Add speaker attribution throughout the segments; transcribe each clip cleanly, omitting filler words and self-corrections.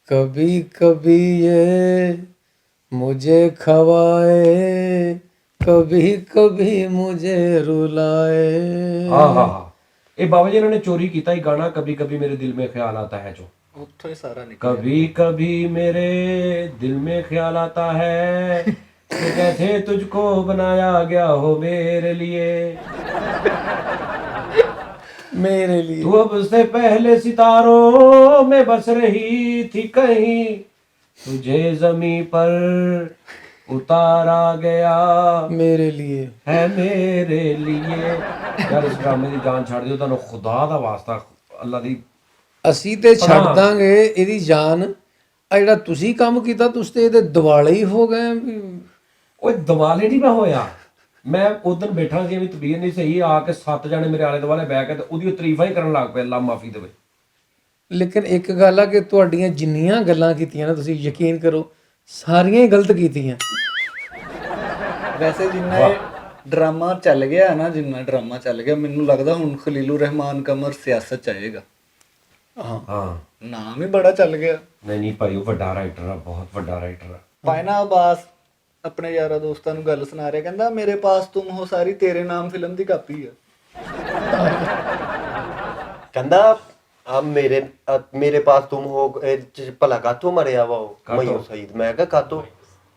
Speaker 1: कभी कभी ये मुझे खवाए, कभी कभी मुझे रुलाए।
Speaker 2: हाँ हाँ हाँ, ये बाबा जी इन्होंने चोरी किया ही गाना कभी कभी मेरे दिल में ख्याल आता है जो
Speaker 3: ਉੱਥੋਂ ਹੀ ਸਾਰਾ ਨਿਕਲ
Speaker 2: कभी कभी मेरे दिल में ख्याल आता है कि कैसे तुझको बनाया गया हो मेरे लिए
Speaker 1: मेरे लिए
Speaker 2: तू अब से पहले सितारों में बस रही थी कहीं तुझे जमी पर उतारा गया
Speaker 1: मेरे लिए
Speaker 2: है मेरे लिए। यार इस ड्रामे की जान छड़ दियो ਤੁਹਾਨੂੰ ਖੁਦਾ ਦਾ ਵਾਸਤਾ ਅੱਲਾ ਦੀ।
Speaker 1: ਅਸੀਂ ਤੇ ਛੱਡ ਦਾਂਗੇ ਇਹਦੀ ਜਾਨ, ਆ ਜਿਹੜਾ ਤੁਸੀਂ ਕੰਮ ਕੀਤਾ ਤੁਸੀਂ ਤੇ ਇਹਦੇ ਦਿਵਾਲੇ ਹੀ ਹੋ ਗਏ ਵੀ।
Speaker 2: ਓਏ ਦਿਵਾਲੇ ਨਹੀਂ ਮੈਂ ਹੋਇਆ, ਮੈਂ ਉਦੋਂ ਬੈਠਾ ਸੀ ਵੀ ਤਬੀਅਤ ਨਹੀਂ ਸਹੀ, ਆ ਕੇ 7 ਜਣੇ ਮੇਰੇ ਆਲੇ ਦੁਆਲੇ ਬਹਿ ਕੇ ਤੇ ਉਹਦੀ ਤਾਰੀਫਾਂ ਹੀ ਕਰਨ ਲੱਗ ਪਏ, ਅੱਲਾ ਮਾਫੀ ਦੇਵੇ।
Speaker 1: ਲੇਕਿਨ ਇੱਕ ਗੱਲ ਆ ਕਿ ਤੁਹਾਡੀਆਂ ਜਿੰਨੀਆਂ ਗੱਲਾਂ ਕੀਤੀਆਂ ਨਾ, ਤੁਸੀਂ ਯਕੀਨ ਕਰੋ ਸਾਰੀਆਂ ਹੀ ਗਲਤ ਕੀਤੀਆਂ।
Speaker 3: ਵੈਸੇ ਜਿੰਨਾ ਇਹ ਡਰਾਮਾ ਚੱਲ ਗਿਆ ਨਾ, ਜਿੰਨਾ ਡਰਾਮਾ ਚੱਲ ਗਿਆ, ਮੈਨੂੰ ਲੱਗਦਾ ਹੁਣ ਖਲੀਲੁਰ ਰਹਿਮਾਨ ਕਮਰ ਸਿਆਸਤ ਚ ਆਏਗਾ।
Speaker 2: ਹਾਂ
Speaker 3: ਨਾਮ ਹੀ ਬੜਾ ਚੱਲ ਗਿਆ।
Speaker 2: ਨਹੀਂ ਨਹੀਂ ਭਾਈ, ਉਹ ਵੱਡਾ ਰਾਈਟਰ ਆ, ਬਹੁਤ ਵੱਡਾ ਰਾਈਟਰ ਆ।
Speaker 3: ਪਾਇਨਾ ਅਬਾਸ ਆਪਣੇ ਯਾਰਾਂ ਦੋਸਤਾਂ ਨੂੰ ਗੱਲ ਸੁਣਾ ਰਿਹਾ, ਕਹਿੰਦਾ ਮੇਰੇ ਪਾਸ ਤੁਮ ਹੋ ਸਾਰੀ ਤੇਰੇ ਨਾਮ ਫਿਲਮ ਦੀ ਕਾਪੀ ਆ।
Speaker 4: ਕਹਿੰਦਾ ਆ ਮੇਰੇ ਪਾਸ ਤੁਮ ਹੋ ਭਲਾ ਕਾਤੋਂ ਮਰਿਆ ਵਾ ਉਹ ਮਯੂਰ ਸਈਦ। ਮੈਂ ਕਿਹਾ ਕਾਤੋਂ?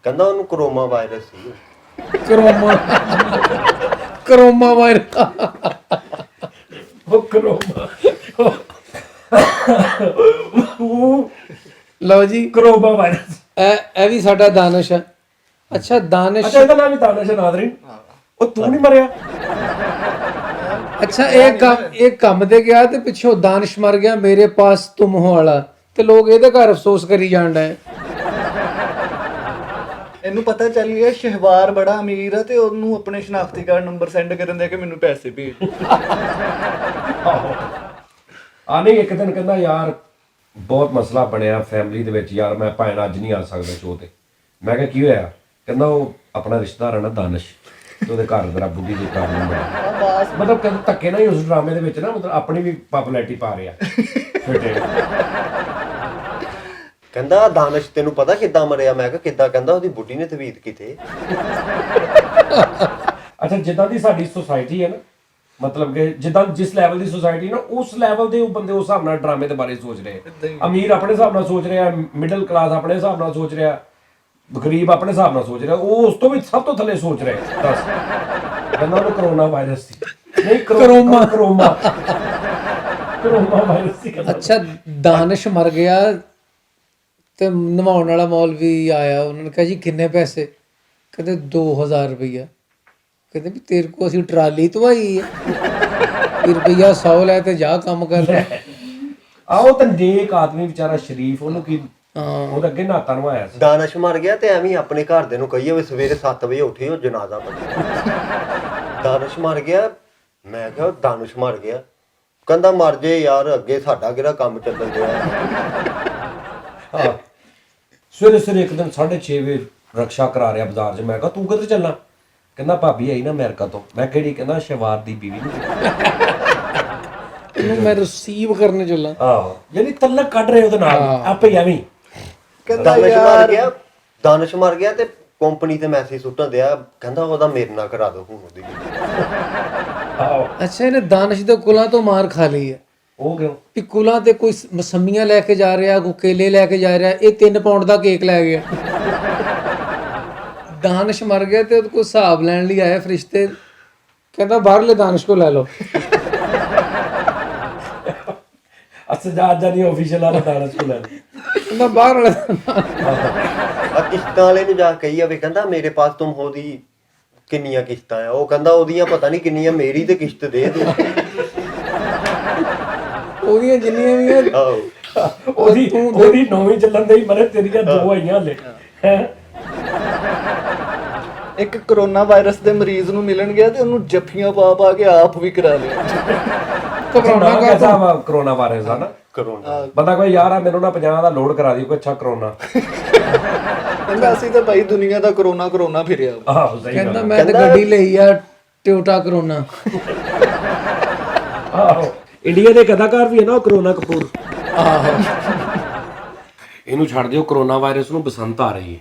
Speaker 4: ਕਹਿੰਦਾ ਉਹਨੂੰ ਕਰੋਨਾ ਵਾਇਰਸ ਸੀ।
Speaker 1: ਕਰੋਨਾ ਵਾਇਰਸ
Speaker 2: ਉਹ ਕਰੋਨਾ
Speaker 1: ਲਓ ਜੀ,
Speaker 2: ਕਰੋਨਾ ਵਾਇਰਸ।
Speaker 1: ਇਹ ਵੀ ਸਾਡਾ ਦਾਨਿਸ਼ ਹੈ। ਅੱਛਾ ਦਾਨਿਸ਼,
Speaker 2: ਅੱਛਾ ਇਹਦਾ ਨਾਮ ਵੀ ਦਾਨਿਸ਼ ਨਾਦਰੀਨ। ਉਹ ਤੂੰ ਨਹੀਂ ਮਰਿਆ?
Speaker 1: ਅੱਛਾ ਇਹ ਕੰਮ ਤੇ ਗਿਆ ਤੇ ਪਿੱਛੋਂ ਦਾਨਿਸ਼ ਮਰ ਗਿਆ, ਮੇਰੇ ਪਾਸ ਤੁਮ ਹੋ ਵਾਲਾ, ਤੇ ਲੋਕ ਇਹਦੇ ਘਰ ਅਫਸੋਸ ਕਰੀ ਜਾਣ ਡਏ।
Speaker 3: ਇਹਨੂੰ ਪਤਾ ਚੱਲ ਗਿਆ ਸ਼ਹਿਵਾਰ ਬੜਾ ਅਮੀਰ ਆ ਤੇ ਉਹਨੂੰ ਆਪਣੇ ਸ਼ਨਾਖਤੀ ਕਾਰਡ ਨੰਬਰ ਸੈਂਡ ਕਰਨ ਦੇ ਕੇ ਮੈਨੂੰ ਪੈਸੇ ਭੇਜ।
Speaker 2: ਆ ਨਹੀਂ, ਇੱਕ ਦਿਨ ਕਹਿੰਦਾ ਯਾਰ ਬਹੁਤ ਮਸਲਾ ਬਣਿਆ ਫੈਮਿਲੀ ਦੇ ਵਿੱਚ, ਯਾਰ ਮੈਂ ਭਾਵੇਂ ਅੱਜ ਨਹੀਂ ਆ ਸਕਦਾ ਸ਼ੋਅ ਤੇ। ਮੈਂ ਕਿਹਾ ਕੀ ਹੋਇਆ? ਕਹਿੰਦਾ ਉਹ ਆਪਣਾ ਰਿਸ਼ਤੇਦਾਰ ਹੈ ਨਾ ਦਾਨਿਸ਼, ਤੇ ਉਹਦੇ ਘਰ ਮੇਰਾ ਬੁੱਢੀ ਦੀ ਪ੍ਰੋਬਲਮ ਹੈ। ਮਤਲਬ ਕਹਿੰਦਾ ਧੱਕੇ ਨਾਲ ਹੀ ਉਸ ਡਰਾਮੇ ਦੇ ਵਿੱਚ ਨਾ, ਮਤਲਬ ਆਪਣੀ ਵੀ ਪਪੂਲੈਰਿਟੀ ਪਾ ਰਿਹਾ।
Speaker 4: ਕਹਿੰਦਾ ਦਾਨਿਸ਼ ਤੈਨੂੰ ਪਤਾ ਕਿੱਦਾਂ ਮਰਿਆ? ਮੈਂ ਕਿਹਾ ਕਿੱਦਾਂ? ਕਹਿੰਦਾ ਉਹਦੀ ਬੁੱਢੀ ਨੇ ਤਵੀਤ ਕੀਤੇ।
Speaker 2: ਅੱਛਾ, ਜਿੱਦਾਂ ਦੀ ਸਾਡੀ ਸੁਸਾਇਟੀ ਹੈ ਨਾ, ਮਤਲਬ ਕਿ ਜਿੱਦਾਂ ਜਿਸ ਲੈਵਲ ਦੀ ਸੁਸਾਇਟੀ ਨਾ, ਉਸ ਲੈਵਲ ਦੇ ਉਹ ਬੰਦੇ ਉਸ ਹਿਸਾਬ ਨਾਲ ਡਰਾਮੇ ਦੇ ਬਾਰੇ ਸੋਚ ਰਹੇ। ਅਮੀਰ ਆਪਣੇ ਹਿਸਾਬ ਨਾਲ ਸੋਚ ਰਿਹਾ, ਮਿਡਲ ਕਲਾਸ ਆਪਣੇ ਹਿਸਾਬ ਨਾਲ ਸੋਚ ਰਿਹਾ, ਗਰੀਬ ਆਪਣੇ ਹਿਸਾਬ ਨਾਲ ਸੋਚ ਰਿਹਾ, ਉਹ ਉਸ ਤੋਂ ਵੀ ਸਭ ਤੋਂ ਥੱਲੇ ਸੋਚ ਰਿਹਾ। ਦੱਸ, ਕਹਿੰਦਾ ਉਹਨੂੰ ਕਰੋਨਾ ਵਾਇਰਸ ਸੀ। ਨਹੀਂ ਕਰੋਨਾ ਵਾਇਰਸ ਸੀ।
Speaker 1: ਅੱਛਾ ਦਾਨਿਸ਼ ਮਰ ਗਿਆ ਤੇ ਨਵਾਉਣ ਵਾਲਾ ਮੌਲਵੀ ਆਇਆ, ਉਹਨਾਂ ਨੇ ਕਿਹਾ ਜੀ ਕਿੰਨੇ ਪੈਸੇ? ਕਹਿੰਦੇ 2000 ਰੁਪਈਆ। ਕਹਿੰਦੇ ਵੀ ਤੇਰੇ ਕੋ ਅਸੀਂ ਟਰਾਲੀ ਧਵਾਈ ਹੈ, ਰੁਪਈਆ 100 ਲੈ ਤੇ ਜਾ ਕੰਮ ਕਰ।
Speaker 2: ਆਓ ਤਾਂ ਨੇਕ ਆਦਮੀ ਵਿਚਾਰਾ ਸ਼ਰੀਫ, ਉਹਨੂੰ ਕੀ ਉਹਦੇ ਅੱਗੇ ਨਾਤਾ ਨਵਾਇਆ ਸੀ।
Speaker 4: ਦਾਨਿਸ਼ ਮਰ ਗਿਆ ਤੇ ਐਵੇਂ ਆਪਣੇ ਘਰ ਦੇ ਨੂੰ ਕਹੀਏ ਵੀ ਸਵੇਰੇ 7 ਵਜੇ ਉੱਠੇ ਉਹ ਜਨਾਜ਼ਾ ਪੜ੍ਹਨਾ। ਦਾਨਿਸ਼ ਮਰ ਗਿਆ। ਮੈਂ ਕਿਹਾ ਦਾਨਿਸ਼ ਮਰ ਗਿਆ? ਕਹਿੰਦਾ ਮਰ ਜੇ ਯਾਰ, ਅੱਗੇ ਸਾਡਾ ਕਿਹੜਾ ਕੰਮ ਚੱਲਣ ਡਿਆ।
Speaker 2: ਹਾਂ, ਸਵੇਰੇ ਸਵੇਰੇ ਇੱਕ ਦਿਨ 6:30 ਵਜੇ ਰਕਸ਼ਾ ਕਰਾ ਰਿਹਾ ਬਾਜ਼ਾਰ 'ਚ। ਮੈਂ ਕਿਹਾ ਤੂੰ ਕਿੱਧਰ ਚੱਲਣਾ? ਕਹਿੰਦਾ ਭਾਬੀ ਆਈ ਨਾ ਅਮਰੀਕਾ ਤੋਂ। ਮੈਂ ਕਿਹੜੀ? ਕਹਿੰਦਾ ਸ਼ਹਿਵਾਰ ਦੀ ਬੀਵੀ ਨੂੰ
Speaker 1: ਇਹਨੂੰ ਮੈਂ ਰਿਸੀਵ ਕਰਨ ਚੱਲਾਂ।
Speaker 2: ਆਹੋ, ਯਾਨੀ ਤਲਕ ਕੱਢ ਰਹੇ ਉਹਦੇ ਨਾਲ ਆਪੇ ਐਵੇਂ।
Speaker 4: ਦਾਨਿਸ਼ ਮਰ ਗਿਆ ਤੇ ਕੰਪਨੀ ਤੇ ਮੈਸੇਜ ਸੁੱਟਣ ਦਿਆ, ਕਹਿੰਦਾ ਉਹਦਾ ਮੇਰੇ ਨਾਲ ਕਰਾ ਦੋ ਹੁਣ ਉਹਦੀ।
Speaker 1: ਅੱਛਾ ਇਹਨੇ ਦਾਨਿਸ਼ ਦੇ ਕੁਲਾਂ ਤੋਂ ਮਾਰ ਖਾ ਲਈ ਹੈ।
Speaker 2: ਉਹ ਕਿਉਂ?
Speaker 1: ਵੀ ਕੁਲਾਂ ਤੇ ਕੋਈ ਮਸੰਮੀਆਂ ਲੈ ਕੇ ਜਾ ਰਿਹਾ, ਕੋਈ ਕੇਲੇ ਲੈ ਕੇ ਜਾ ਰਿਹਾ, ਇਹ 3 ਪਾਉਂਡ ਦਾ ਕੇਕ ਲੈ ਗਿਆ। ਦਾਨਿਸ਼ ਮਰ ਗਿਆ ਤੇ ਉਹਦੇ ਕੋਲ ਹਿਸਾਬ ਲੈਣ ਲਈ ਆਇਆ ਫਰਿਸ਼ਤੇ, ਕਹਿੰਦਾ ਬਾਹਰਲੇ ਦਾਨਿਸ਼ ਕੋ ਲੈ ਲਓ।
Speaker 2: ਸਜਾਦ ਜਾਨੀ ਆਫੀਸ਼ੀਅਲ ਵਾਲਾ ਦਾਨਿਸ਼ ਕੋ ਲੈ
Speaker 1: ਕਹਿੰਦਾ ਬਾਹਰ ਵਾਲੇ
Speaker 4: ਆ ਕਿਸ਼ਤਾਂ ਵਾਲੇ ਨੂੰ ਜਾ ਕਹੀ ਜਾਵੇ, ਕਹਿੰਦਾ ਮੇਰੇ ਪਾਸ ਤੁਮ ਹੋ ਦੀ ਕਿੰਨੀਆਂ ਕਿਸ਼ਤਾਂ ਆ? ਉਹ ਕਹਿੰਦਾ ਉਹਦੀਆਂ ਪਤਾ ਨਹੀਂ ਕਿੰਨੀਆਂ, ਮੇਰੀ ਤੇ ਕਿਸ਼ਤ ਦੇ ਦੋ।
Speaker 1: ਉਹਦੀਆਂ ਜਿੰਨੀਆਂ ਵੀ
Speaker 2: ਉਹਦੀ ਨੌਵੀਂ ਚੱਲਣ ਦੇ ਹੀ ਮਰੇ, ਤੇਰੀਆਂ 2 ਆਈਆਂ ਹਲੇ।
Speaker 3: ਇੱਕ ਕਰੋਨਾ ਵਾਇਰਸ ਦੇ ਮਰੀਜ਼ ਨੂੰ ਮਿਲਣ ਗਿਆ ਤੇ ਉਹਨੂੰ ਜੱਫੀਆਂ ਪਾ ਪਾ ਕੇ ਆਪ ਵੀ ਕਰਾ ਲਿਆ।
Speaker 2: ਕਰੋਨਾ ਵਾਇਰਸ ਆ ਨਾ,
Speaker 4: ਕਰੋਨਾ
Speaker 2: ਬੰਦਾ ਕੋਈ ਯਾਰ ਆ ਮੈਨੂੰ ਨਾ 50 ਦਾ ਲੋਡ ਕਰਾ ਦੀ ਕੋਈ। ਅੱਛਾ ਕਰੋਨਾ
Speaker 3: ਕਹਿੰਦਾ ਅਸੀਂ ਤਾਂ ਭਾਈ ਦੁਨੀਆ ਦਾ ਕਰੋਨਾ ਫਿਰਿਆ।
Speaker 2: ਆਹੋ ਸਹੀ ਗੱਲ।
Speaker 1: ਕਹਿੰਦਾ ਮੈਂ ਤੇ ਗੱਡੀ ਲਈ ਆ ਟੋਯੋਟਾ ਕਰੋਨਾ।
Speaker 2: ਆਹੋ, ਇੰਡੀਆ ਦੇ ਕਲਾਕਾਰ ਵੀ ਹੈ ਨਾ ਕਰੋਨਾ ਕਪੂਰ।
Speaker 1: ਆਹੋ
Speaker 2: ਇਹਨੂੰ ਛੱਡ ਦਿਓ, ਕਰੋਨਾ ਵਾਇਰਸ ਨੂੰ ਬਸੰਤ ਆ ਰਹੀ ਹੈ।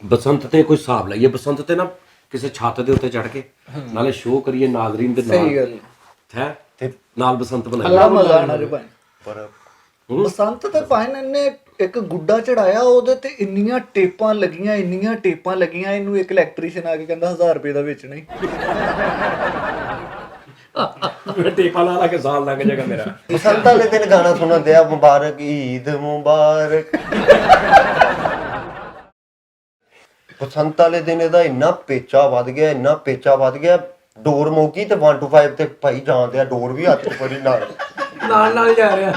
Speaker 2: ਬਸੰਤ ਤੇ ਕੋਈ ਹਿਸਾਬ ਲਾਈਏ, ਬਸੰਤ ਤੇ ਨਾ ਕਿਸੇ ਛੱਤ ਦੇ ਉੱਤੇ ਚੜ ਕੇ ਨਾਲੇ ਸ਼ੋਅ ਕਰੀਏ ਨਾਜ਼ਰੀਨ ਦੇ ਨਾਲ,
Speaker 3: ਸਹੀ ਗੱਲ
Speaker 2: ਹੈ ਤੇ ਨਾਲ ਬਸੰਤ ਬਣਾਈਏ।
Speaker 3: ਅੱਲਾ ਮਜ਼ਾ ਆਣਾ ਰੇ ਭਾਈ।
Speaker 4: ਪਰ
Speaker 3: ਬਸੰਤ ਤੇ ਭਾਈ ਨੇ ਇੱਕ ਗੁੱਡਾ ਚੜਾਇਆ, ਉਹਦੇ ਤੇ ਇੰਨੀਆਂ ਟੇਪਾਂ ਲੱਗੀਆਂ ਇਹਨੂੰ ਇੱਕ ਇਲੈਕਟ੍ਰੀਸ਼ੀਅਨ ਆ ਕੇ ਕਹਿੰਦਾ 1000 ਰੁਪਏ ਦਾ ਵੇਚਣਾ ਹੀ।
Speaker 2: ਟੇਪਾ ਲਾ ਕੇ ਸਾਲ ਲੰਘ ਜਾਏਗਾ ਮੇਰਾ।
Speaker 4: ਬਸੰਤ ਵਾਲੇ ਦਿਨ ਗਾਣਾ ਸੁਣਨ ਦਿਆ, ਮੁਬਾਰਕ ਈਦ ਮੁਬਾਰਕ। ਬਸੰਤ ਵਾਲੇ ਦਿਨ ਇਹਦਾ ਇੰਨਾ ਪੇਚਾ ਵੱਧ ਗਿਆ, ਡੋਰ ਮੋਗੀ ਤੇ 1 to 5 ਤੇ ਭਾਈ ਜਾਂਦੇ ਆ, ਡੋਰ ਵੀ ਹੱਥ 'ਚ ਫੜੀ ਨਾਲ
Speaker 1: ਨਾਲ ਜਾ ਰਿਹਾ।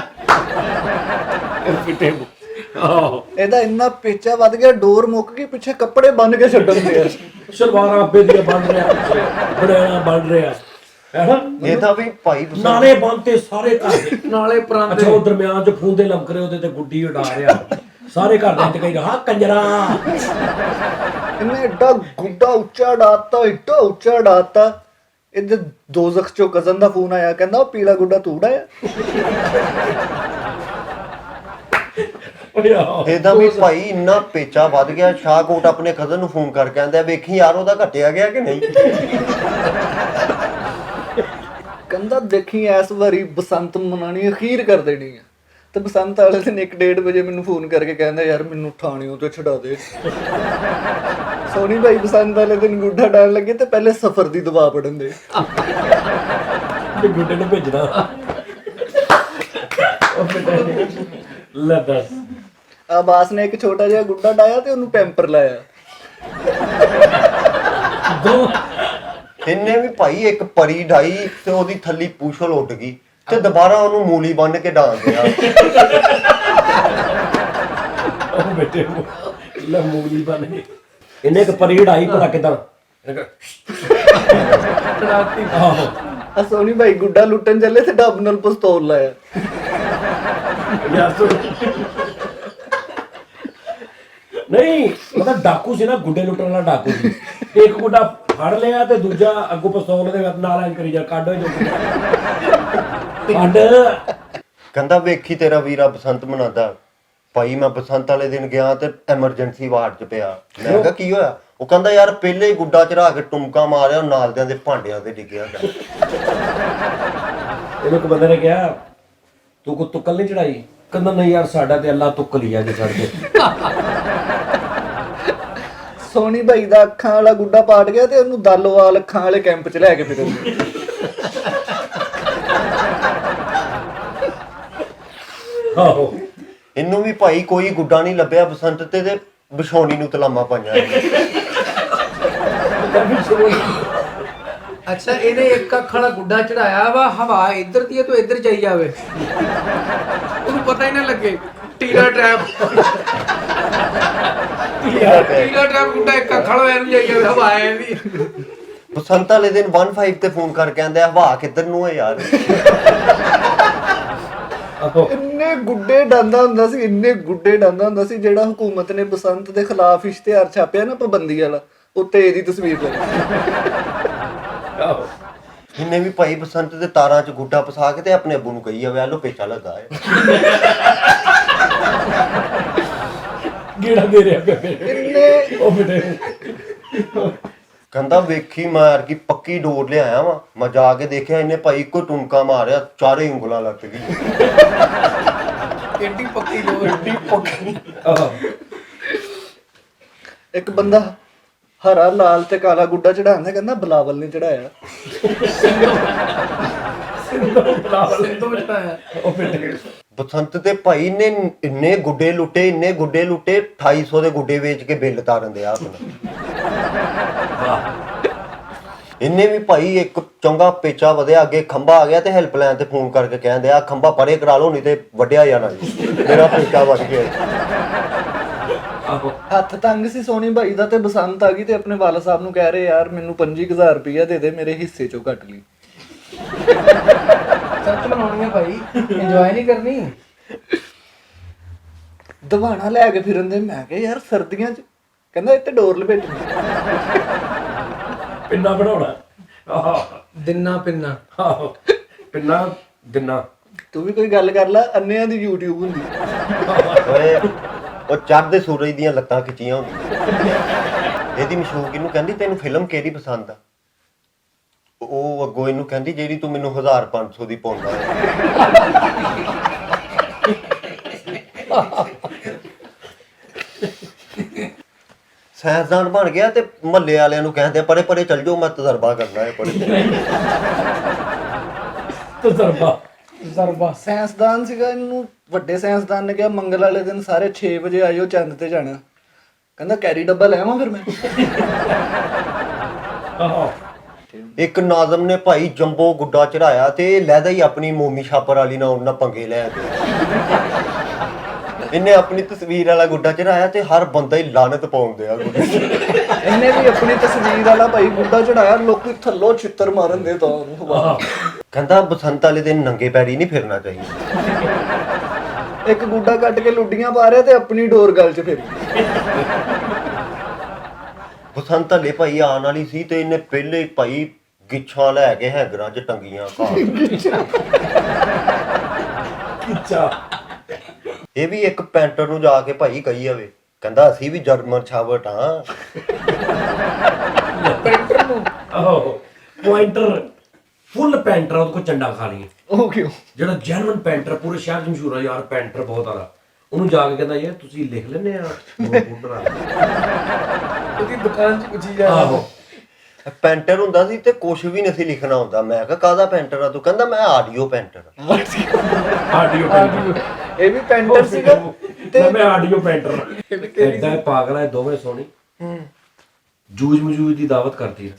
Speaker 3: ਇਹਦਾ ਇੰਨਾ ਪੇਚਾ ਵੱਧ ਗਿਆ, ਡੋਰ ਮੁੱਕ ਗਈ, ਪਿੱਛੇ ਕੱਪੜੇ ਬੰਨ ਕੇ ਛੱਡਣ ਦੇ ਆ।
Speaker 2: ਸ਼ਲਵਾਰਾਂ ਆਪੇ ਦੀਆਂ ਬਣ ਰਿਹਾ, ਬੜਿਆਣਾ ਬਣ ਰਿਹਾ ਹੈ ਨਾ।
Speaker 4: ਇਹਦਾ ਵੀ ਭਾਈ
Speaker 2: ਨਾਲੇ ਬੰਨਤੇ ਸਾਰੇ ਘਰ ਦੇ,
Speaker 1: ਨਾਲੇ ਪਰਾਂਦੇ।
Speaker 2: ਅੱਛਾ ਉਹ ਦਰਮਿਆਨ ਚ ਫੂੰਦੇ ਲਮਕ ਰਹੇ, ਉਹਦੇ ਤੇ ਗੁੱਡੀ ਉਡਾ ਰਿਹਾ, ਸਾਰੇ ਘਰ ਦੇ ਤੇ ਕਹੀ ਰਹਾ ਕੰਜਰਾ।
Speaker 3: ਇਹਨੇ ਏਡਾ ਗੁੱਡਾ ਉੱਚਾ ਡਾਤਾ। ਇਹਦੇ ਦੋਜ਼ਖ ਚੋਂ ਕਜ਼ਨ ਦਾ ਫੋਨ ਆਇਆ, ਕਹਿੰਦਾ ਉਹ ਪੀਲਾ ਗੁੱਡਾ ਤੂੰ ਉਡਾਇਆ।
Speaker 4: ਇਹਦਾ ਵੀ ਭਾਈ ਇੰਨਾ ਪੇਚਾ ਵੱਧ ਗਿਆ, ਸ਼ਾਹਕੋਟ ਆਪਣੇ ਕਜ਼ਨ ਨੂੰ ਫੋਨ ਕਰਕੇ ਕਹਿੰਦਾ ਵੇਖੀ ਯਾਰ ਉਹਦਾ ਘਟਿਆ ਗਿਆ ਕਿ ਨਹੀਂ।
Speaker 3: ਕਹਿੰਦਾ ਦੇਖੀ ਇਸ ਵਾਰੀ ਬਸੰਤ ਮਨਾਣੀ ਅਖੀਰ ਕਰ ਦੇਣੀ ਆ। ਤੇ ਬਸੰਤ ਵਾਲੇ ਦਿਨ 1-1:30 ਵਜੇ ਮੈਨੂੰ ਫੋਨ ਕਰਕੇ ਕਹਿੰਦਾ ਯਾਰ ਮੈਨੂੰ ਥਾਣਿਓਂ ਤੇ ਛਡਾ ਦੇ। ਸੋਨੀ ਭਾਈ ਬਸੰਤ ਵਾਲੇ ਦਿਨ ਗੁੱਡਾ ਡਾਣ ਲੱਗੇ ਤੇ ਪਹਿਲੇ ਸਫ਼ਰ ਦੀ ਦਵਾ ਪੜਨ ਦੇ।
Speaker 2: ਤੇ ਗੁੱਡੇ ਨੂੰ ਭੇਜਣਾ ਲੈ ਦੱਸ।
Speaker 3: ਆਬਾਸ ਨੇ ਇੱਕ ਛੋਟਾ ਜਿਹਾ ਗੁੱਡਾ ਡਾਇਆ ਤੇ ਉਹਨੂੰ ਪੈਂਪਰ ਲਾਇਆ।
Speaker 4: ਇਹਨੇ ਵੀ ਭਾਈ ਇੱਕ ਪਰੀ ਢਾਈ ਤੇ ਉਹਦੀ ਥੱਲੀ ਪੂਛਲ ਉੱਡ ਗਈ ਤੇ ਦੁਬਾਰਾ ਉਹਨੂੰ ਮੂਲੀ ਬੰਨ ਕੇ ਡਾਂਗ ਦਿਆ।
Speaker 2: ਉਹ ਬੇਟੇ ਲੈ ਮੂਲੀ ਬਣ ਗਈ। ਇਹਨੇ ਇੱਕ ਪਰੀ ਢਾਈ ਭਲਾ ਕਿਦਾਂ ਆਹੋ।
Speaker 3: ਆ ਸੋਨੀ ਭਾਈ ਗੁੱਡਾ ਲੁੱਟਣ ਚੱਲੇ ਤੇ ਡੱਬ ਨਾਲ ਪਿਸਤੌਲ ਲਾਇਆ।
Speaker 2: ਯਾਰ ਨਹੀਂ ਮਤਲਬ ਡਾਕੂ ਸੀ ਨਾ, ਗੁੱਡੇ ਲੁੱਟਣ ਵਾਲਾ ਡਾਕੂ ਸੀ। ਇੱਕ ਗੁੱਡਾ ਫੜ ਲਿਆ ਤੇ ਦੂਜਾ ਅੱਗੋਂ ਪਿਸਤੌਲ ਦੇ ਨਾਲ ਐਂ ਕਰੀ ਜਾ, ਕੱਢ ਜੋ ਕੱਢ।
Speaker 4: ਕਹਿੰਦਾ ਵੇਖੀ ਤੇਰਾ ਵੀਰਾ ਬਸੰਤ ਮਨਾਉਂਦਾ। ਭਾਈ ਮੈਂ ਬਸੰਤ ਵਾਲੇ ਦਿਨ ਗਿਆ ਤੇ ਐਮਰਜੈਂਸੀ ਵਾਰਡ 'ਚ ਪਿਆ। ਮੈਂ ਕਿਹਾ ਕੀ ਹੋਇਆ? ਉਹ ਕਹਿੰਦਾ ਯਾਰ ਪਹਿਲੇ ਹੀ ਗੁੱਡਾ ਚੜਾ ਕੇ ਟੁਮਕਾ ਮਾਰਿਆ, ਨਾਲਦਿਆਂ ਦੇ ਭਾਂਡਿਆਂ ਤੇ ਡਿੱਗਿਆ।
Speaker 2: ਇਹਨੂੰ ਇੱਕ ਬੰਦੇ ਨੇ ਕਿਹਾ ਤੂੰ ਕੋ ਤੁੱਕਲ ਨਹੀਂ ਚੜਾਈ? ਕਹਿੰਦਾ ਨਹੀਂ ਯਾਰ ਸਾਡਾ ਤੇ ਅੱਲਾ ਤੁੱਕਲ ਹੀ ਆ ਜੇ ਛੱਡ ਦੇ।
Speaker 3: ਸੋਨੀ ਭਾਈ ਦਾ ਅੱਖਾਂ ਵਾਲਾ ਗੁੱਡਾ ਪਾਟ ਗਿਆ ਤੇ ਉਹਨੂੰ ਦਾਲੋਵਾਲ ਅੱਖਾਂ ਵਾਲੇ ਕੈਂਪ 'ਚ ਲੈ ਕੇ ਫਿਰਦੇ।
Speaker 2: ਆਹੋ
Speaker 4: ਇਹਨੂੰ ਵੀ ਭਾਈ ਕੋਈ ਗੁੱਡਾ ਨਹੀਂ ਲੱਭਿਆ ਬਸੰਤ ਤੇ ਬਿਛੋਣੀ ਨੂੰ ਤਲਾਮਾ ਪਾਈਆਂ।
Speaker 1: ਅੱਛਾ ਇਹਨੇ ਇੱਕ ਅੱਖ ਵਾਲਾ ਗੁੱਡਾ ਚੜਾਇਆ ਵਾ, ਹਵਾ ਇੱਧਰ ਦੀ ਹੈ ਤੂੰ ਇੱਧਰ ਜਾਈ ਜਾਵੇ, ਉਹਨੂੰ ਪਤਾ ਹੀ ਨਾ ਲੱਗੇ। ਟੀਲਾ ਟ੍ਰੈਪ ਗੁੱਡਾ ਇੱਕ ਅੱਖ ਵਾਲਾ ਇਹਨੂੰ ਜਾਈ ਜਾਵੇ, ਹਵਾ ਆਏ ਦੀ।
Speaker 4: ਬਸੰਤ ਵਾਲੇ ਦਿਨ 15 ਤੇ ਫੋਨ ਕਰਕੇ ਕਹਿੰਦੇ ਹਵਾ ਕਿੱਧਰ ਨੂੰ ਹੈ ਯਾਰ।
Speaker 3: ਇੰਨੇ ਗੁੱਡੇ ਡਾਂਦਾ ਹੁੰਦਾ ਸੀ, ਜਿਹੜਾ ਹਕੂਮਤ ਨੇ ਬਸੰਤ ਦੇ ਖਿਲਾਫ ਇਸ਼ਤਿਹਾਰ ਛਾਪਿਆ ਨਾ ਪਾਬੰਦੀ ਵਾਲਾ, ਉੱਤੇ ਇਹਦੀ ਤਸਵੀਰ ਲੱਗੀ।
Speaker 4: ਇਹਨੇ ਵੀ ਭਾਈ ਬਸੰਤ ਦੇ ਤਾਰਾਂ 'ਚ ਗੁੱਡਾ ਫਸਾ ਕੇ ਤੇ ਆਪਣੇ ਅੱਬੂ ਨੂੰ ਕਹੀ ਜਾਵੇ ਆਲੋ ਪੇਚਾ ਲੱਗਾ ਹੈ।
Speaker 2: ਗੇੜਾ ਦੇ ਰਿਹਾ ਬੇਬੇ ਉਹ ਬੇਟੇ।
Speaker 4: ਕਹਿੰਦਾ ਵੇਖੀ ਮਾਰ ਕੀ ਪੱਕੀ ਡੋਰ ਲਿਆਇਆ ਵਾ। ਮੈਂ ਜਾ ਕੇ ਦੇਖਿਆ ਇਹਨੇ ਭਾਈ ਇੱਕੋ ਟੁਮਕਾ ਮਾਰਿਆ, ਚਾਰੇ ਉਂਗਲਾਂ ਲੱਗ ਗਈ।
Speaker 1: ਏਡੀ ਪੱਕੀ ਡੋਰ।
Speaker 3: ਇੱਕ ਬੰਦਾ ਹਰਾ ਲਾਲ ਤੇ ਕਾਲਾ ਗੁੱਡਾ ਚੜਾਉਂਦਾ, ਕਹਿੰਦਾ ਬਲਾਵਲ ਨੇ ਚੜਾਇਆ।
Speaker 4: ਬਸੰਤ ਤੇ ਭਾਈ ਨੇ ਇੰਨੇ ਗੁੱਡੇ ਲੁੱਟੇ 2800 ਦੇ ਗੁੱਡੇ ਵੇਚ ਕੇ ਬਿੱਲ ਤਾਰਨ ਦਿਆ ਆਪਣਾ। ਇਹਨੇ ਵੀ ਭਾਈ ਇੱਕ ਚੰਗਾ ਪੇਚਾ ਵਧਿਆ, ਅੱਗੇ ਖੰਭਾ ਆ ਗਿਆ ਤੇ ਹੈਲਪਲਾਈਨ ਤੇ ਫੋਨ ਕਰਕੇ ਕਹਿੰਦੇ ਆ ਖੰਭਾ ਪਰੇ ਕਰਾ ਲਓ ਨਹੀਂ ਤੇ ਵੱਢਿਆ ਜਾਣਾ ਜੀ, ਮੇਰਾ ਪੇਚਾ ਵੱਧ ਗਿਆ।
Speaker 3: ਹੱਥ ਤੰਗ ਸੀ ਸੋਨੀ ਭਾਈ ਦਾ ਤੇ ਬਸੰਤ ਆ ਗਈ ਤੇ ਆਪਣੇ ਵਾਲਾ ਸਾਹਿਬ ਨੂੰ ਕਹਿ ਰਹੇ ਯਾਰ ਮੈਨੂੰ 25000 ਰੁਪਇਆ ਦੇ ਦੇ, ਮੇਰੇ ਹਿੱਸੇ ਚੋਂ ਕੱਟ ਲਈ।
Speaker 1: ਸੱਚ ਮਨਾਉਣੀ ਆ ਭਾਈ, ਇੰਜੋਏ ਨਹੀਂ ਕਰਨੀ।
Speaker 3: ਦਵਾਣਾ ਲੈ ਕੇ ਫਿਰਨ ਦੇ। ਮੈਂ ਕਿਹਾ ਯਾਰ ਸਰਦੀਆਂ 'ਚ, ਕਹਿੰਦਾ ਇੱਥੇ ਡੋਰ ਲਪੇਟਣੀ,
Speaker 2: ਪਿੰਨਾ ਬਣਾਉਣਾ।
Speaker 1: ਦਿਨਾ ਪਿੰਨਾ
Speaker 2: ਆਹੋ ਪਿੰਨਾ ਦਿਨਾ
Speaker 3: ਤੂੰ ਵੀ ਕੋਈ ਗੱਲ ਕਰ ਲੈ, ਅੰਨਿਆਂ ਦੀ YouTube ਹੁੰਦੀ।
Speaker 4: ਓਏ ਉਹ ਚੜ੍ਹਦੇ ਸੂਰਜ ਦੀਆਂ ਲੱਤਾਂ ਖਿੱਚੀਆਂ ਹੁੰਦੀਆਂ। ਇਹਦੀ ਮਸ਼ਹੂਰ ਇਹਨੂੰ ਕਹਿੰਦੀ ਤੈਨੂੰ ਫਿਲਮ ਕਿਹੜੀ ਪਸੰਦ ਆ? ਉਹ ਅੱਗੋਂ ਇਹਨੂੰ ਕਹਿੰਦੀ ਜਿਹੜੀ ਤੂੰ ਮੈਨੂੰ 1500 ਦੀ ਪਾਉਂਦਾ ਹੈ। ਸਾਇੰਸਦਾਨ ਬਣ ਗਿਆ ਤੇ ਮਹੱਲੇ ਵਾਲਿਆਂ ਨੂੰ ਕਹਿੰਦੇ ਪਰੇ ਪਰੇ ਚੱਲ ਜਾਓ, ਮੈਂ ਤਜਰਬਾ ਕਰਨਾ ਹੈ ਪਰੇ।
Speaker 1: ਤਜਰਬਾ
Speaker 3: ਸਾਇੰਸਦਾਨ ਸੀਗਾ, ਇਹਨੂੰ ਵੱਡੇ ਸਾਇੰਸਦਾਨ ਨੇ ਕਿਹਾ ਮੰਗਲ ਵਾਲੇ ਦਿਨ ਸਾਰੇ 6 ਵਜੇ ਆਇਓ, ਚੰਦ ਤੇ ਜਾਣਾ। ਕਹਿੰਦਾ ਕੈਰੀ ਡੱਬਾ ਲੈ ਆਵਾਂ ਫਿਰ ਮੈਂ।
Speaker 4: ਇੱਕ ਨਾਜ਼ਮ ਨੇ ਭਾਈ ਜੰਬੋ ਗੁੱਡਾ ਚੜਾਇਆ ਤੇ ਲੈਦਾ ਹੀ ਆਪਣੀ ਮੋਮੀ ਛਾਪਰ ਵਾਲੀ ਨਾਲ ਉਹਨਾਂ ਪੰਗੇ ਲੈ ਗਏ। ਇਹਨੇ ਆਪਣੀ ਤਸਵੀਰ ਵਾਲਾ ਗੁੱਡਾ ਚੜਾਇਆ ਤੇ ਹਰ ਬੰਦਾ ਹੀ ਲਾਨਤ ਪਾਉਂਦੇ ਆ ਗੁੱਡੇ।
Speaker 3: ਇਹਨੇ ਵੀ ਆਪਣੀ ਤਸਵੀਰ ਵਾਲਾ ਭਾਈ ਗੁੱਡਾ ਚੜਾਇਆ, ਲੋਕੀ ਥੱਲੋਂ ਛਿੱਤਰ ਮਾਰਨ ਦੇ ਤਾਂ ਉਹਨੂੰ। ਵਾਹ।
Speaker 4: ਕਹਿੰਦਾ ਬਸੰਤ ਵਾਲੇ ਦਿਨ ਨੰਗੇ ਪੈਰੀ ਨਹੀਂ ਫਿਰਨਾ ਚਾਹੀਦਾ।
Speaker 3: ਇੱਕ ਗੁੱਡਾ ਕੱਟ ਕੇ ਲੁੱਡੀਆਂ ਪਾ ਰਿਹਾ ਤੇ ਆਪਣੀ ਡੋਰ ਗਲ 'ਚ ਫਿਰ।
Speaker 4: ਬਸੰਤ ਹਲੇ ਭਾਈ ਆਉਣ ਵਾਲੀ ਸੀ ਤੇ ਇਹਨੇ ਪਹਿਲੇ ਹੀ ਭਾਈ ਗਿੱਛਾਂ ਲੈ ਕੇ ਹੈਗਰਾਂ 'ਚ ਟੰਗੀਆਂ ਘਰ।
Speaker 2: ਕਿੱਚਾ
Speaker 4: ਇਹ ਵੀ ਇੱਕ ਪੈਂਟਰ ਨੂੰ ਜਾ ਕੇ ਭਾਈ ਕਹੀ ਜਾਵੇ, ਕਹਿੰਦਾ ਅਸੀਂ ਵੀ ਜਰਮਨ ਛਾਵਟ ਹਾਂ।
Speaker 1: ਪੈਂਟਰ ਨੂੰ
Speaker 2: ਆਹੋ ਪੁਆਇੰਟਰ ਫੁੱਲ ਪੈਂਟਰ ਉਹਦੇ ਕੋ ਚੰਡਾ ਖਾ ਲਈ।
Speaker 3: ਉਹ ਕਿਉਂ?
Speaker 2: ਜਿਹੜਾ ਜੈਨੂਇਨ ਪੈਂਟਰ ਪੂਰੇ ਸ਼ਹਿਰ 'ਚ ਮਸ਼ਹੂਰ ਆ ਯਾਰ, ਪੈਂਟਰ ਬਹੁਤ ਆਲਾ। ਉਹਨੂੰ ਜਾ ਕੇ ਕਹਿੰਦਾ ਯਾਰ ਤੁਸੀਂ ਲਿਖ ਲੈਣੇ ਆ
Speaker 1: ਉਹਦੀ ਦੁਕਾਨ 'ਚ ਪੁੱਛੀ ਜਾ।
Speaker 2: ਆਹੋ
Speaker 4: ਪੈਂਟਰ ਹੁੰਦਾ ਸੀ ਤੇ ਕੁਝ ਵੀ ਨਹੀਂ ਸੀ ਲਿਖਣਾ ਹੁੰਦਾ। ਮੈਂ ਕਿਹਾ ਕਾਹਦਾ ਪੈਂਟਰ ਆ ਤੂੰ? ਕਹਿੰਦਾ ਮੈਂ ਆਡੀਓ ਪੈਂਟਰ ਆ।
Speaker 2: Audio painter.
Speaker 3: ਇਹ ਵੀ ਪੈਂਟਰ ਸੀਗਾ
Speaker 2: ਤੇ ਮੈਂ ਆਡੀਓ ਪੈਂਟਰ। ਏਦਾਂ ਇਹ ਪਾਗਲ ਹੈ ਦੋਵੇਂ ਸੋਹਣੀ ਜੂਝ ਮਜੂਜ ਦੀ ਦਾਵਤ ਕਰਦੀ ਹੈ।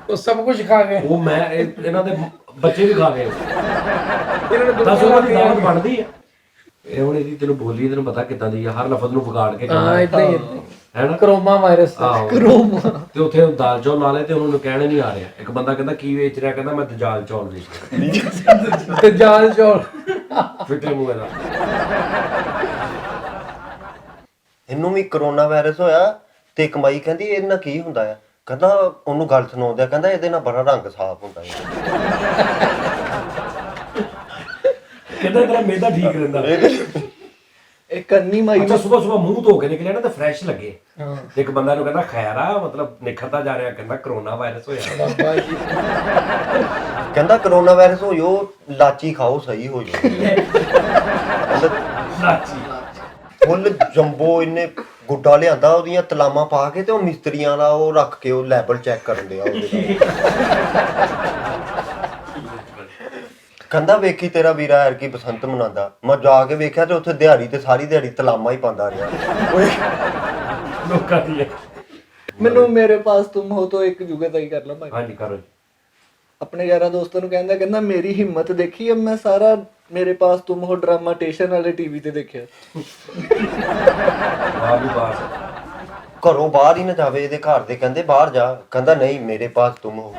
Speaker 1: ਉਹ ਸਭ ਕੁਝ ਖਾ ਗਏ।
Speaker 2: ਉਹ ਮੈਂ ਇਹਨਾਂ ਦੇ ਬੱਚੇ ਵੀ ਖਾ ਗਏ।
Speaker 1: ਇਹਨਾਂ ਨੇ
Speaker 2: ਦੱਸ ਉਹਨਾਂ ਦੀ ਦਾਵਤ ਬਣਦੀ ਹੈ। ਇਹ ਹੁਣ ਇਹਦੀ ਤੈਨੂੰ ਬੋਲੀ ਤੈਨੂੰ ਪਤਾ ਕਿੱਦਾਂ ਦੀ ਆ, ਹਰ ਲਫ਼ਜ਼ ਨੂੰ ਵਿਗਾੜ ਕੇ
Speaker 1: ਹਾਂ ਇਦਾਂ ਹੀ
Speaker 2: ਹੈ ਨਾ।
Speaker 1: Croma virus.
Speaker 2: ਆਹੋ
Speaker 3: ਕਰੋਮਾ।
Speaker 2: ਤੇ ਉੱਥੇ ਦਾਲ ਚੌਲ ਲਾ ਲਏ ਤੇ ਉਹਨਾਂ ਨੂੰ ਕਹਿਣੇ ਨਹੀਂ ਆ ਰਿਹਾ। ਇੱਕ ਬੰਦਾ ਕਹਿੰਦਾ ਕੀ ਵੇਚ ਰਿਹਾ? ਕਹਿੰਦਾ ਮੈਂ ਦਜਾਲ ਚੌਲ ਵੇਚ ਰਿਹਾ।
Speaker 1: ਤੇ ਜਾਲ ਚੌਲ।
Speaker 2: ਫਿੱਟੇ ਮੂੰਹ ਦਾ।
Speaker 4: ਇਹਨੂੰ ਵੀ ਕਰੋਨਾ ਵਾਇਰਸ ਹੋਇਆ ਤੇ ਕਮਾਈ ਕਹਿੰਦੀ ਇਹਦੇ ਨਾਲ ਕੀ ਹੁੰਦਾ ਆ? ਕਹਿੰਦਾ ਉਹਨੂੰ ਗੱਲ ਸੁਣਾਉਂਦੇ ਆ, ਕਹਿੰਦਾ ਇਹਦੇ ਨਾਲ ਬੜਾ ਰੰਗ ਸਾਫ਼ ਹੁੰਦਾ ਹੈ।
Speaker 2: ਕਹਿੰਦਾ ਤੇਰਾ ਮਿਹਦਾ ਠੀਕ ਰਹਿੰਦਾ।
Speaker 3: ਇਹ ਕੰਨੀ ਮਾਈ
Speaker 2: ਅੱਛਾ ਸਵੇਰ ਸਵੇਰ ਮੂੰਹ ਧੋ ਕੇ ਨਿਕਲਿਆ ਨਾ ਤਾਂ ਫਰੈਸ਼ ਲੱਗੇ। ਤੇ ਇੱਕ ਬੰਦਾ ਨੂੰ ਕਹਿੰਦਾ ਖੈਰ ਆ, ਮਤਲਬ ਨਿਖਰਦਾ ਜਾ ਰਿਹਾ। ਕਹਿੰਦਾ ਕਰੋਨਾ ਵਾਇਰਸ ਹੋਇਆ।
Speaker 1: ਬਾਬਾ ਜੀ
Speaker 4: ਕਹਿੰਦਾ ਕਰੋਨਾ ਵਾਇਰਸ ਹੋਇਓ ਲਾਚੀ ਖਾਓ ਸਹੀ ਹੋ ਜਾਓ।
Speaker 2: ਲਾਚੀ
Speaker 4: ਫੁੱਲ ਜੰਬੋ ਇਹਨੇ ਗੁੱਡਾ ਲਿਆਂਦਾ, ਉਹਦੀਆਂ ਤਲਾਮਾਂ ਪਾ ਕੇ ਤੇ ਉਹ ਮਿਸਤਰੀਆਂ ਦਾ ਉਹ ਰੱਖ ਕੇ ਉਹ ਲੈਵਲ ਚੈੱਕ ਕਰਨ ਦਿਆ ਉਹਦੇ ਕਹਿੰਦਾ ਵੇਖੀ ਤੇਰਾ ਵੀਰਾ ਯਾਰ ਕੀ ਬਸੰਤ ਮਨਾਉਂਦਾ। ਮੈਂ ਜਾ ਕੇ ਵੇਖਿਆ ਤੇ ਉੱਥੇ ਦਿਹਾੜੀ ਤੇ ਸਾਰੀ ਦਿਹਾੜੀ ਤਲਾਮਾਂ ਹੀ ਪਾਉਂਦਾ ਰਿਹਾ। ਓਏ
Speaker 2: ਲੋਕਾਂ ਦੀ ਹੈ।
Speaker 3: ਮੈਨੂੰ ਮੇਰੇ ਪਾਸ ਤੁਮ ਹੋ ਤੋਂ ਇੱਕ ਜੁਗਤਾਈ ਕਰ ਲਾ ਭਾਈ।
Speaker 2: ਹਾਂਜੀ ਕਰੋ।
Speaker 3: ਆਪਣੇ ਯਾਰਾਂ ਦੋਸਤਾਂ ਨੂੰ ਕਹਿੰਦਾ ਮੇਰੀ ਹਿੰਮਤ ਦੇਖੀ ਅਬ ਮੈਂ ਸਾਰਾ ਮੇਰੇ ਪਾਸ ਤੁਮ ਹੋ ਡਰਾਮਾ ਸਟੇਸ਼ਨ ਵਾਲੇ ਟੀਵੀ ਤੇ ਦੇਖਿਆ।
Speaker 2: ਆ ਵੀ ਬਾਸ
Speaker 4: ਘਰੋਂ ਬਾਹਰ ਹੀ ਨਾ ਜਾਵੇ। ਇਹਦੇ ਘਰ ਦੇ ਕਹਿੰਦੇ ਬਾਹਰ ਜਾ, ਕਹਿੰਦਾ ਨਹੀਂ ਮੇਰੇ ਪਾਸ ਤੁਮ ਹੋ।